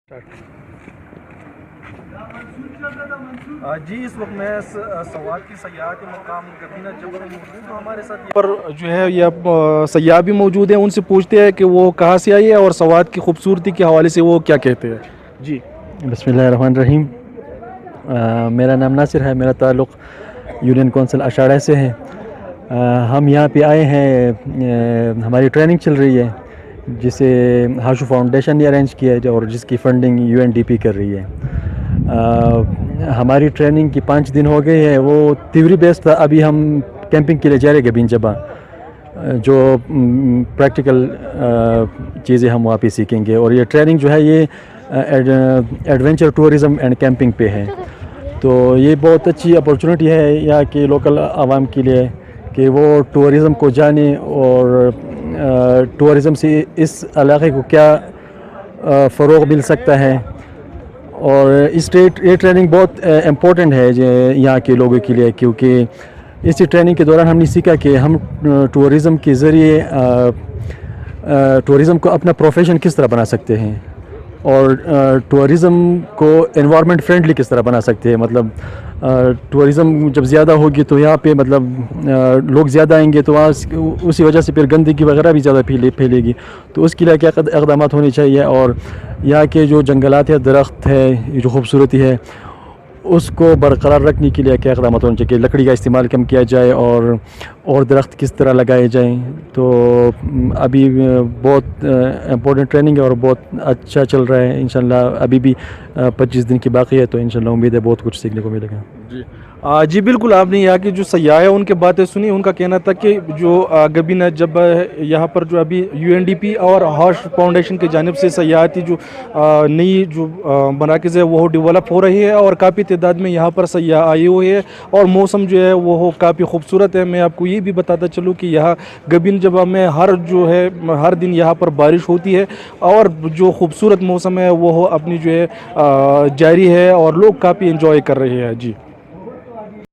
جی اس وقت میں سوات کی سیاحتی مقام گبینہ جبل موجود ہوں. ہمارے ساتھ پر جو ہے یہ سیاح بھی موجود ہیں. ان سے پوچھتے ہیں کہ وہ کہاں سے آئی ہے اور سوات کی خوبصورتی کے حوالے سے وہ کیا کہتے ہیں. جی بسم اللہ الرحمن الرحیم. میرا نام ناصر ہے. میرا تعلق یونین کونسل اچاڑہ سے ہے. ہم یہاں پہ آئے ہیں, ہماری ٹریننگ چل رہی ہے جسے ہاشو فاؤنڈیشن نے ارینج کیا ہے اور جس کی فنڈنگ UNDP کر رہی ہے. ہماری ٹریننگ کی 5 دن ہو گئے ہیں. وہ تیوری بیس تھا. ابھی ہم کیمپنگ کے لیے جا رہے گبین جبا, جو پریکٹیکل چیزیں ہم وہاں پہ سیکھیں گے. اور یہ ٹریننگ جو ہے یہ ایڈونچر ٹورزم اینڈ کیمپنگ پہ ہے. تو یہ بہت اچھی اپورچونیٹی ہے یہاں کے لوکل عوام کے لیے کہ وہ ٹورزم کو جانیں اور ٹورزم سے اس علاقے کو کیا فروغ مل سکتا ہے. اور یہ ٹریننگ بہت امپورٹنٹ ہے یہاں کے لوگوں کے لیے, کیونکہ اسی ٹریننگ کے دوران ہم نے سیکھا کہ ہم ٹورزم کے ذریعے ٹورزم کو اپنا پروفیشن کس طرح بنا سکتے ہیں اور ٹورزم کو انوائرمنٹ فرینڈلی کس طرح بنا سکتے ہیں. مطلب ٹورزم جب زیادہ ہوگی تو یہاں پہ مطلب لوگ زیادہ آئیں گے تو وہاں اسی وجہ سے پھر گندگی وغیرہ بھی زیادہ پھیلے گی. تو اس کے لیے کیا اقدامات ہونے چاہیے, اور یہاں کے جو جنگلات ہے, درخت ہے, یہ جو خوبصورتی ہے اس کو برقرار رکھنے کے لیے کیا اقدامات ہونے چاہیے. لکڑی کا استعمال کم کیا جائے اور درخت کس طرح لگائے جائیں. تو ابھی بہت امپورٹنٹ ٹریننگ ہے اور بہت اچھا چل رہا ہے. انشاءاللہ ابھی بھی 25 دن کی باقی ہے, تو انشاءاللہ امید ہے بہت کچھ سیکھنے کو ملے گا. جی بالکل. آپ نے یہاں کے جو سیاح ہیں ان کے باتیں سنی. ان کا کہنا تھا کہ جو گبینہ جب یہاں پر جو ابھی UNDP اور ہاش فاؤنڈیشن کی جانب سے سیاحتی جو نئی جو مراکز ہے وہ ڈیولپ ہو رہی ہے اور کافی تعداد میں یہاں پر سیاح آئے ہوئے ہیں اور موسم جو ہے وہ کافی خوبصورت ہے. میں آپ کو یہ بھی بتاتا چلوں کہ یہاں گبین جبہ میں ہر دن یہاں پر بارش ہوتی ہے اور جو خوبصورت موسم ہے وہ اپنی جو ہے جاری ہے اور لوگ کافی انجوائے کر رہے ہیں. جی